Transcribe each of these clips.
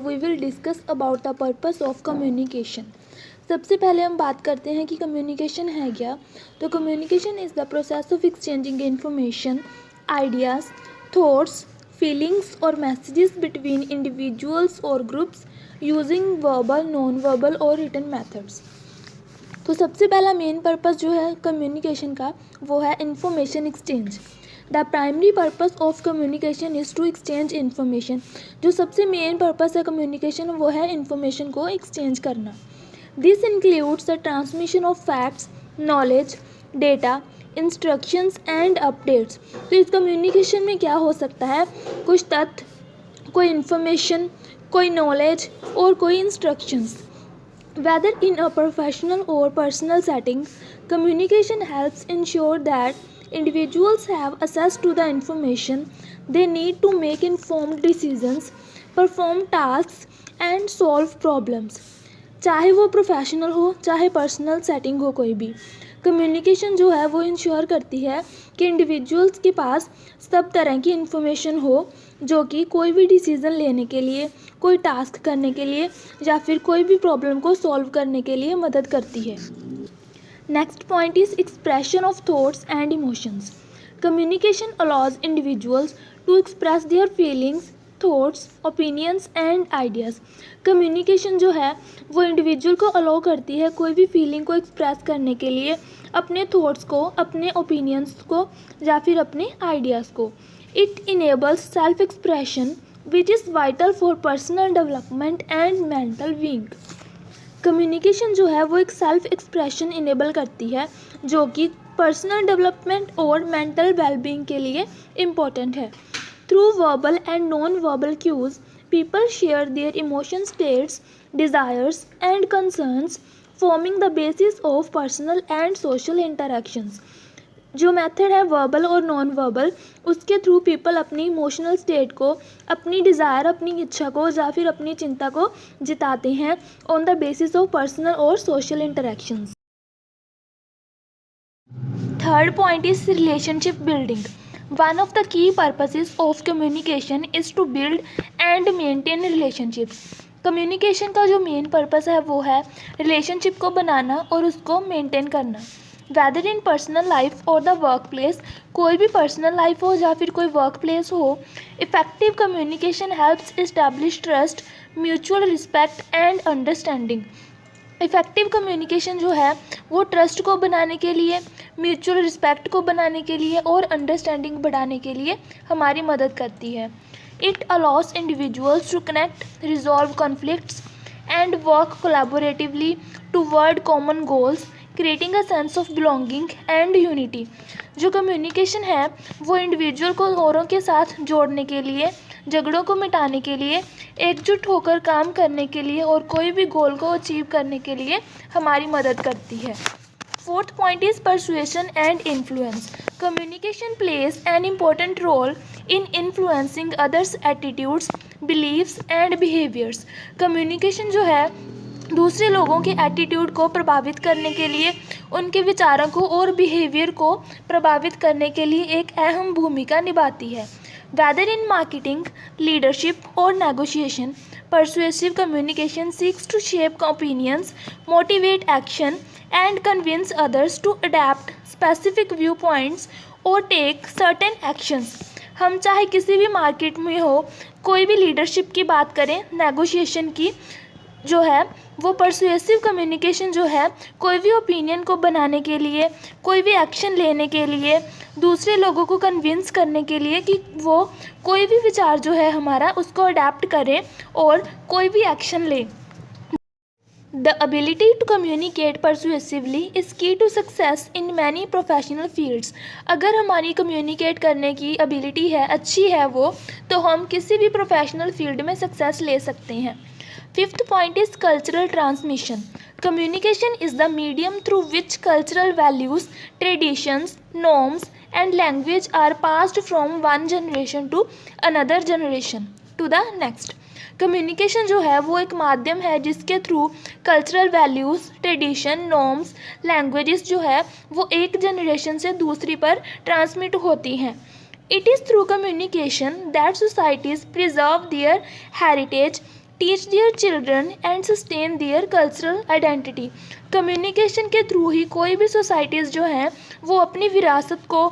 We will discuss about the purpose of communication. सबसे पहले हम बात करते हैं कि कम्युनिकेशन है क्या। तो communication is the process of exchanging information, ideas, thoughts, feelings और मैसेजेस बिटवीन इंडिविजुअल्स और groups using verbal, non verbal और रिटन मेथड्स। तो सबसे पहला मेन पर्पस जो है कम्युनिकेशन का वो है information exchange. The primary purpose of communication is to exchange information. जो सबसे मेन पर्पस है कम्युनिकेशन वो है इन्फॉर्मेशन को एक्सचेंज करना। This includes the transmission of facts, knowledge, data, instructions and updates. तो इस कम्युनिकेशन में क्या हो सकता है, कुछ तथ्य, कोई इन्फॉर्मेशन, कोई नॉलेज और कोई instructions. Whether in a professional or personal setting, communication helps ensure that individuals have access to the information they need to make informed decisions, perform tasks, and solve problems. चाहे वो professional हो चाहे personal setting हो, कोई भी communication जो है वो इंश्योर करती है कि इंडिविजुअल्स के पास सब तरह की इन्फॉर्मेशन हो जो कि कोई भी डिसीज़न लेने के लिए, कोई टास्क करने के लिए या फिर कोई भी प्रॉब्लम को सॉल्व करने के लिए मदद करती है। Next point is expression of thoughts and emotions. Communication allows individuals to express their feelings, thoughts, opinions and ideas. Communication जो है वो इंडिविजुअल को अलाउ करती है कोई भी फीलिंग को एक्सप्रेस करने के लिए, अपने थॉट्स को, अपने ओपिनियंस को या फिर अपने आइडियाज़ को। It enables self expression which is vital for personal development and mental being. Communication जो है वो एक सेल्फ एक्सप्रेशन इनेबल करती है जो कि पर्सनल डेवलपमेंट और मेंटल वेलबींग के लिए इम्पोर्टेंट है। Through verbal and non verbal cues people share their emotion states, desires and concerns, forming the basis of personal and social interactions. जो मेथड है वर्बल और नॉन वर्बल, उसके through people अपनी emotional state को, अपनी desire, अपनी इच्छा को या फिर अपनी चिंता को जिताते हैं on the basis of personal और social interactions. Third point is relationship building. One of the key purposes of communication is to build and maintain relationships. Communication का जो मेन पर्पस है वो है रिलेशनशिप को बनाना और उसको मेंटेन करना। वेदर इन पर्सनल लाइफ और द वर्क प्लेस, कोई भी पर्सनल लाइफ हो या फिर कोई वर्क प्लेस हो, effective communication helps establish trust, mutual respect and understanding. Effective communication जो है वो ट्रस्ट को बनाने के लिए, म्यूचुअल रिस्पेक्ट को बनाने के लिए और अंडरस्टैंडिंग बढ़ाने के लिए हमारी मदद करती है। It allows individuals to connect, resolve conflicts and work collaboratively toward common goals, creating a sense of belonging and unity. जो कम्युनिकेशन है वो इंडिविजुअल को औरों के साथ जोड़ने के लिए, झगड़ों को मिटाने के लिए, एकजुट होकर काम करने के लिए और कोई भी गोल को अचीव करने के लिए हमारी मदद करती है। Fourth point is persuasion and influence. Communication plays an important role in influencing others attitudes, beliefs and behaviours. Communication जो है दूसरे लोगों के एटीट्यूड को प्रभावित करने के लिए, उनके विचारों को और बिहेवियर को प्रभावित करने के लिए एक अहम भूमिका निभाती है। Whether in marketing, leadership or negotiation, persuasive communication seeks to shape opinions, motivate action, and convince others to adapt specific viewpoints or take certain actions. हम चाहे किसी भी मार्केट में हो, कोई भी लीडरशिप की बात करें, नेगोशिएशन की, जो है वो परसुएसिव कम्युनिकेशन जो है कोई भी ओपिनियन को बनाने के लिए, कोई भी एक्शन लेने के लिए, दूसरे लोगों को कन्विंस करने के लिए कि वो कोई भी विचार जो है हमारा उसको अडेप्ट करें और कोई भी एक्शन ले। The ability to communicate persuasively is key to success in many professional fields. अगर हमारी कम्युनिकेट करने की एबिलिटी है, अच्छी है वो, तो हम किसी भी प्रोफेशनल फील्ड में सक्सेस ले सकते हैं। Fifth point is cultural transmission. Communication is the medium through which cultural values, traditions, norms, and language are passed from one generation to another generation to the next. Communication जो है वो एक माध्यम है जिसके through cultural values, tradition, norms, languages जो है वो एक जनरेशन से दूसरी पर ट्रांसमिट होती हैं। It is through communication that societies preserve their heritage, teach their children and sustain their cultural identity. Communication के थ्रू ही कोई भी सोसाइटीज़ जो हैं वो अपनी विरासत को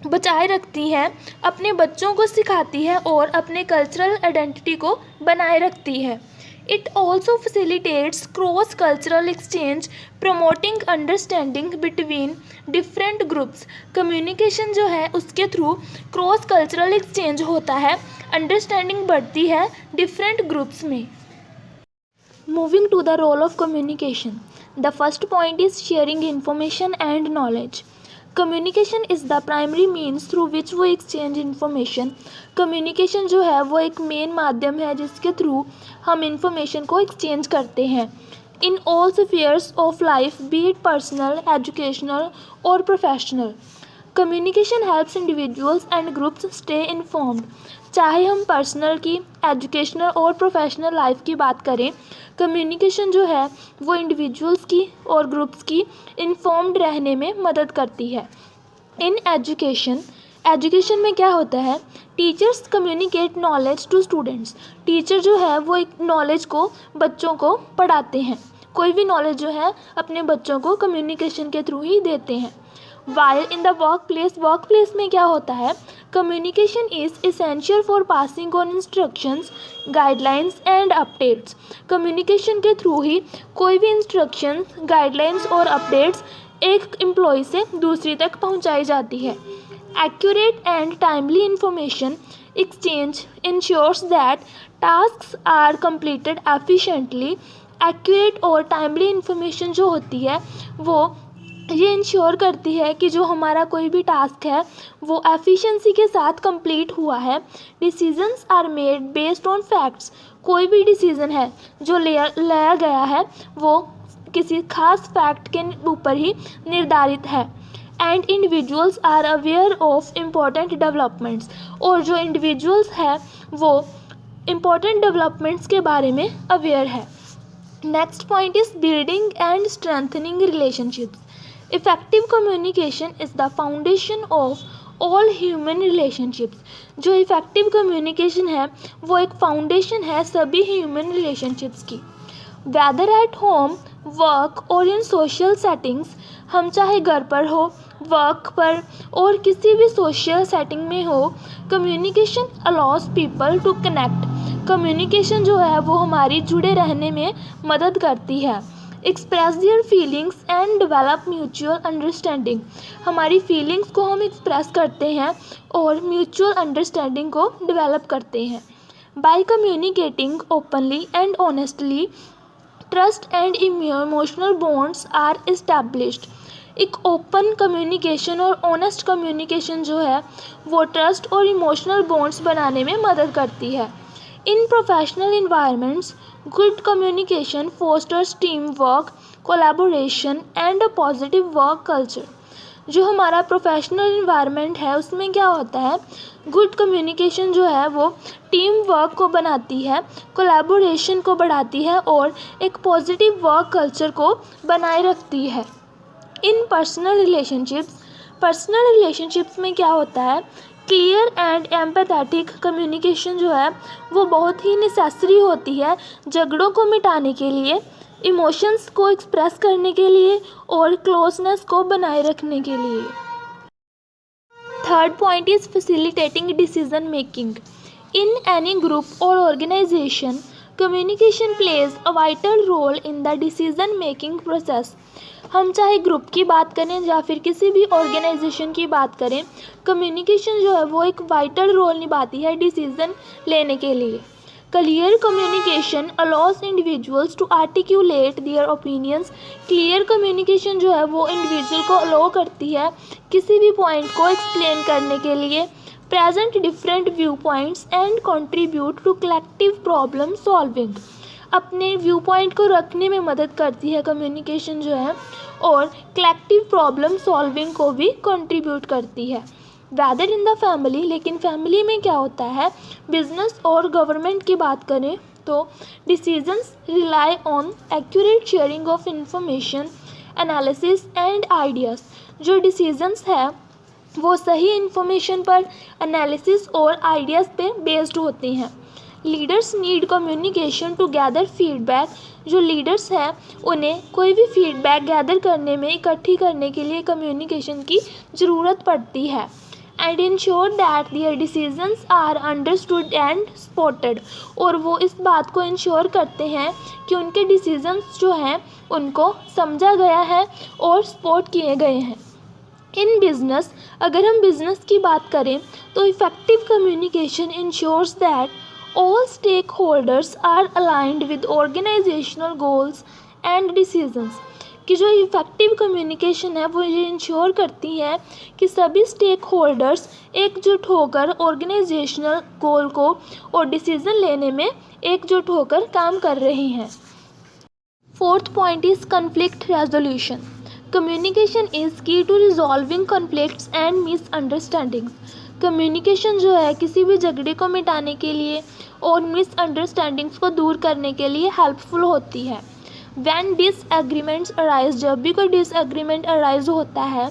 बचाए रखती हैं, अपने बच्चों को सिखाती है और अपने कल्चरल आइडेंटिटी को बनाए रखती है। It also facilitates cross cultural exchange, promoting understanding between different groups. Communication जो है उसके थ्रू क्रॉस कल्चरल एक्सचेंज होता है, अंडरस्टैंडिंग बढ़ती है डिफरेंट ग्रुप्स में। Moving to the role of communication, the first point is sharing information and knowledge. Communication is the primary means through which we exchange information. Communication जो है वो एक main माध्यम है जिसके थ्रू हम इंफॉर्मेशन को एक्सचेंज करते हैं। In all spheres of life, be it personal, educational और professional, communication helps individuals and groups stay informed. चाहे हम पर्सनल की, एजुकेशनल और प्रोफेशनल लाइफ की बात करें, कम्युनिकेशन जो है वो इंडिविजुअल्स की और ग्रुप्स की इन्फॉर्म्ड रहने में मदद करती है। इन एजुकेशन में क्या होता है, teachers communicate knowledge to students. Teacher जो है वो एक नॉलेज को बच्चों को पढ़ाते हैं, कोई भी नॉलेज जो है अपने बच्चों को कम्युनिकेशन के थ्रू ही देते हैं। While in the work place में क्या होता है, communication is essential for passing on instructions, guidelines and updates. Communication के थ्रू ही कोई भी इंस्ट्रक्शंस, गाइडलाइंस और अपडेट्स एक एम्प्लॉय से दूसरी तक पहुंचाई जाती है। Accurate and timely information exchange ensures that tasks are completed efficiently. Accurate और टाइमली इंफॉर्मेशन जो होती है वो ये इंश्योर करती है कि जो हमारा कोई भी टास्क है वो एफिशिएंसी के साथ कंप्लीट हुआ है। Decisions are made based on facts. कोई भी डिसीज़न है जो लिया गया है वो किसी खास फैक्ट के ऊपर ही निर्धारित है। And individuals are aware of important developments, और जो इंडिविजुअल्स है वो इम्पोर्टेंट डेवलपमेंट्स के बारे में अवेयर है। Next point is building and strengthening relationships. Effective communication is the foundation of all human relationships. जो इफ़ेक्टिव कम्युनिकेशन है वो एक फाउंडेशन है सभी ह्यूमन रिलेशनशिप्स की। वेदर एट होम, वर्क और इन सोशल सेटिंग्स, हम चाहे घर पर हो, वर्क पर और किसी भी सोशल सेटिंग में हो, communication allows people to connect. Communication जो है वो हमारी जुड़े रहने में मदद करती है। Express their feelings and develop mutual understanding. हमारी फीलिंग्स को हम एक्सप्रेस करते हैं और म्यूचुअल अंडरस्टैंडिंग को डेवलप करते हैं। By communicating openly and honestly, trust and emotional bonds are established. एक ओपन कम्युनिकेशन और ऑनेस्ट कम्युनिकेशन जो है वो ट्रस्ट और इमोशनल बॉन्ड्स बनाने में मदद करती है। In professional environments, good communication fosters team work, collaboration and a positive work culture. जो हमारा प्रोफेशनल इन्वायरमेंट है उसमें क्या होता है, गुड कम्युनिकेशन जो है वो टीम वर्क को बनाती है, कोलैबोरेशन को बढ़ाती है और एक पॉजिटिव वर्क कल्चर को बनाए रखती है। इन पर्सनल रिलेशनशिप्स में क्या होता है, क्लियर एंड एम्पैथेटिक कम्युनिकेशन जो है वो बहुत ही नेसेसरी होती है झगड़ों को मिटाने के लिए, इमोशंस को एक्सप्रेस करने के लिए और क्लोजनेस को बनाए रखने के लिए। Third point is facilitating decision making. In any group और organisation, communication plays a vital role in the decision making process. हम चाहे ग्रुप की बात करें या फिर किसी भी ऑर्गेनाइजेशन की बात करें, कम्युनिकेशन जो है वो एक वाइटल रोल निभाती है डिसीज़न लेने के लिए। Clear communication allows individuals to articulate their opinions. Clear communication जो है वो इंडिविजुअल को अलाउ करती है किसी भी पॉइंट को एक्सप्लेन करने के लिए, present different view points and contribute to collective problem solving. अपने व्यू पॉइंट को रखने में मदद करती है कम्युनिकेशन जो है, और कलेक्टिव प्रॉब्लम सॉल्विंग को भी कंट्रीब्यूट करती है। वेदर इन द फैमिली, लेकिन फैमिली में क्या होता है, बिजनेस और गवर्नमेंट की बात करें तो decisions rely on accurate sharing of information, analysis and ideas. जो डिसीजंस है वो सही इंफॉर्मेशन पर, एनालिसिस और आइडियाज़ पे बेस्ड होते हैं। Leaders need communication to gather feedback. जो लीडर्स हैं उन्हें कोई भी फीडबैक गैदर करने में, इकट्ठी करने के लिए कम्युनिकेशन की ज़रूरत पड़ती है। And ensure that their decisions are understood and supported. और वो इस बात को इंश्योर करते हैं कि उनके डिसीजंस जो हैं उनको समझा गया है और स्पॉट किए गए हैं। इन बिजनेस, अगर हम बिजनेस की बात करें तो effective communication ensures that all stake holders are aligned with organisational goals and decisions. कि जो इफेक्टिव कम्युनिकेशन है वो ये इंश्योर करती है कि सभी स्टेक होल्डर्स एकजुट होकर ऑर्गेनाइजेशनल गोल को और डिसीजन लेने में एकजुट होकर काम कर रहे हैं। Fourth point is conflict resolution. Communication is key to resolving conflicts and misunderstandings. Communication जो है किसी भी झगड़े को मिटाने के लिए और मिसअंडरस्टैंडिंग्स को दूर करने के लिए हेल्पफुल होती है। व्हेन डिसएग्रीमेंट्स अराइज, जब भी कोई डिसएग्रीमेंट अराइज होता है,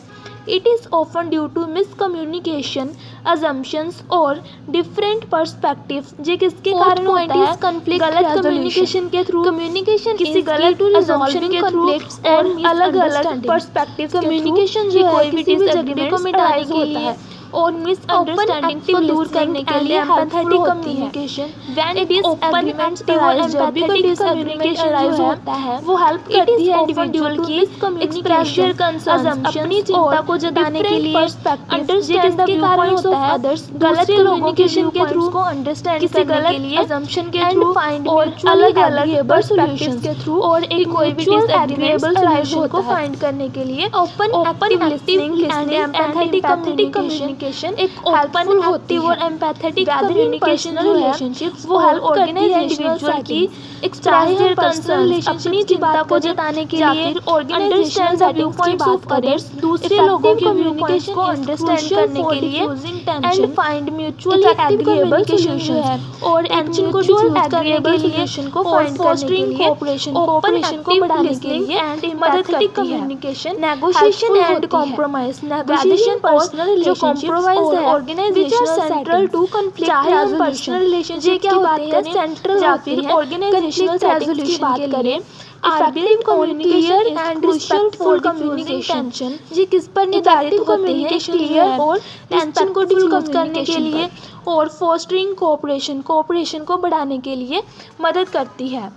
it is often due to miscommunication, assumptions और डिफरेंट पर्सपेक्टिव्स। ये किसके कारण होता है? कन्फ्लिक्ट गलत कम्युनिकेशन के थ्रू। कम्युनिकेशन किसी गलत अजम्पशन के थ्रू और अलग अलग पर्सपेक्टिव कम्युनिकेशन जो है किसी भी झगड़े को मिटाने के लिए और मिसअंडरस्टैंडिंग को दूर करने के लिए empathetic communication. When disagreements arise, जब भी कोई डिसएग्रीमेंट अराइज होता है, वो हेल्प करती है इंडिविजुअल की एक्सप्रेस देयर कंसर्न्स, अपनी चिंता को जताने के लिए, understand the view points of others, गलत कम्युनिकेशन के थ्रू को अंडरस्टैंड करने के लिए, असम्पशन के थ्रू और अलग अलग सॉल्यूशंस के थ्रू और एक कोई भी डिसएग्रीएबल सॉल्यूशन को फाइंड करने के लिए open active listening and empathetic communication एक ओपन एक्टिव और एम्पैथेटिक कम्युनिकेशन रिलेशनशिप्स वो हेल्प ऑर्गेनाइजेशनल की एक्सप्रेस देयर कंसर्न्स, अपनी चिंता को जताने के लिए, understand the view points of others, दूसरे लोगों के कम्युनिकेशन को अंडरस्टैंड करने के लिए and find mutually agreeable solution और टेंशन को डिफ्यूज करने के लिए को फाइंड करने के लिए कोऑपरेशन को बढ़ाने के लिए and empathetic communication, negotiation and compromise. Negotiation personal relationships और organisational central to conflict resolution. ये क्या होते हैं? सेंट्रल या फिर ऑर्गेनाइजेशनल सेटिंग्स की बात करें। Effective communication and respectful communication, ये किस पर निर्धारित होते हैं? क्लियर और टेंशन को डिफ्यूज करने के लिए और फोस्टरिंग कोऑपरेशन, कोऑपरेशन को बढ़ाने के लिए मदद करती है।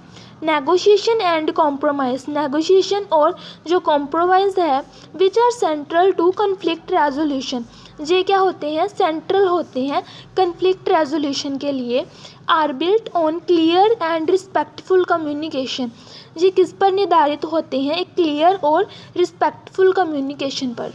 नेगोशिएशन एंड कॉम्प्रोमाइज़, नेगोशिएशन और जो कॉम्प्रोमाइज़ है which are central to conflict resolution, ये क्या होते हैं? सेंट्रल होते हैं कन्फ्लिक्ट रेजोल्यूशन के लिए। Are built on clear and respectful communication, ये किस पर निर्धारित होते हैं? एक क्लियर और रिस्पेक्टफुल कम्युनिकेशन पर।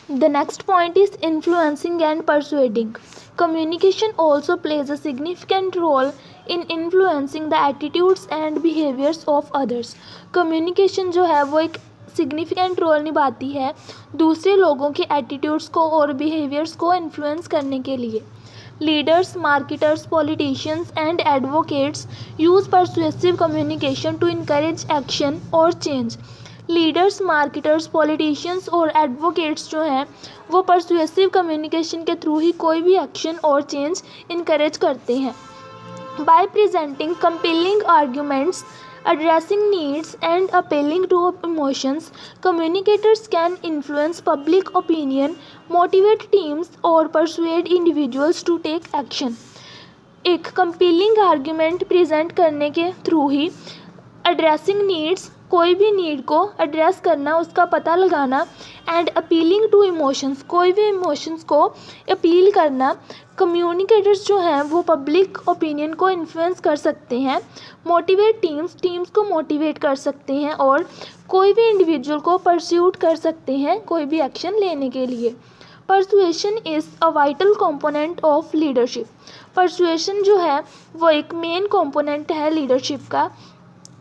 The next point is influencing and persuading. Communication also plays a significant role in influencing the attitudes and behaviors of others. Communication जो है वो एक सिग्निफिकेंट रोल निभाती है दूसरे लोगों के एटीट्यूड्स को और बिहेवियर्स को इन्फ्लुएंस करने के लिए। Leaders, marketers, politicians and advocates use persuasive communication to encourage action और change. लीडर्स, मार्केटर्स, पॉलिटिशियंस और एडवोकेट्स जो हैं वो परsuasive कम्युनिकेशन के थ्रू ही कोई भी एक्शन और चेंज इनकरेज करते हैं। Bye presenting compelling arguments, addressing needs and appealing to emotions, communicators can influence public opinion, motivate teams or persuade individuals to take action. एक कंपेलिंग आर्ग्यूमेंट प्रेजेंट करने के थ्रू ही addressing needs, कोई भी need को address करना, उसका पता लगाना, एंड अपीलिंग टू इमोशंस, कोई भी इमोशंस को अपील करना। कम्युनिकेटर्स जो हैं वो पब्लिक ओपिनियन को इन्फ्लुएंस कर सकते हैं, मोटिवेट टीम्स को मोटिवेट कर सकते हैं और कोई भी इंडिविजुअल को परस्यूट कर सकते हैं कोई भी एक्शन लेने के लिए। Persuasion is a vital component of leadership. Persuasion जो है वो एक मेन कंपोनेंट है लीडरशिप का,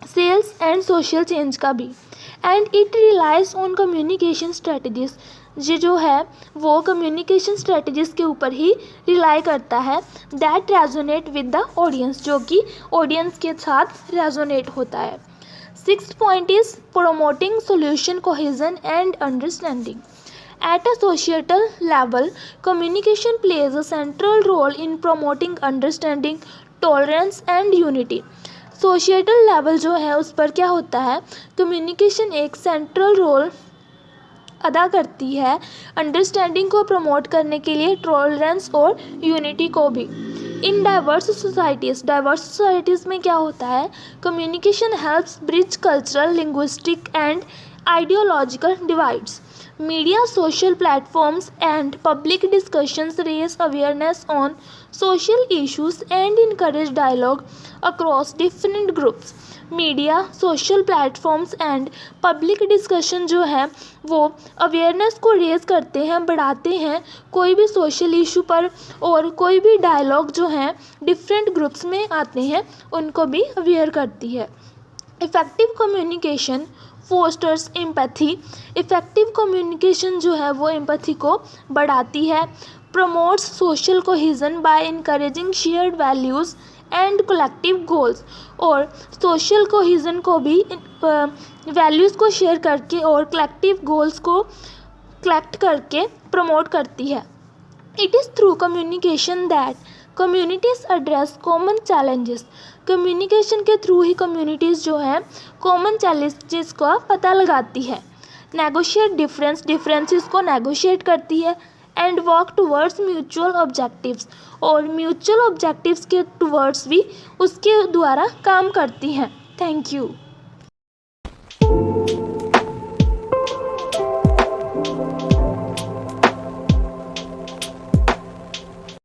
सेल्स एंड सोशल चेंज का भी। And it relies on communication strategies, ये जो है वो कम्युनिकेशन स्ट्रेटजीज के ऊपर ही रिलाई करता है। That resonate with the audience, जो कि ऑडियंस के साथ रेजोनेट होता है। Sixth point is promoting solution cohesion and understanding. At a societal level, communication plays a central role in promoting understanding, tolerance and unity. Societal level जो है उस पर क्या होता है, कम्युनिकेशन एक सेंट्रल रोल अदा करती है अंडरस्टैंडिंग को प्रमोट करने के लिए, टॉलरेंस और यूनिटी को भी। इन डाइवर्स सोसाइटीज़ में क्या होता है, communication helps bridge cultural, linguistic and ideological divides. Media, social platforms, and public discussions raise awareness on social issues and encourage dialogue across different groups. Media, social platforms and public discussion जो है वो awareness को rays करते हैं, बढ़ाते हैं कोई भी सोशल इशू पर, और कोई भी डायलॉग जो है डिफरेंट ग्रुप्स में आते हैं उनको भी अवेयर करती है। Effective communication fosters empathy. Effective communication जो है वो एम्पैथी को बढ़ाती है। Promotes social cohesion by encouraging shared values and collective goals. और सोशल कोहेजन को भी वैल्यूज़ को शेयर करके और कलेक्टिव गोल्स को कलेक्ट करके प्रमोट करती है। It is through communication that communities address common challenges. Communication के थ्रू ही कम्युनिटीज़ जो है कॉमन चैलेंजेस का पता लगाती है। नेगोशिएट डिफरेंसेस को नेगोशिएट करती है। And work towards mutual objectives, और म्यूचुअल ऑब्जेक्टिव्स के टुवर्ड्स भी उसके द्वारा काम करती हैं। Thank you.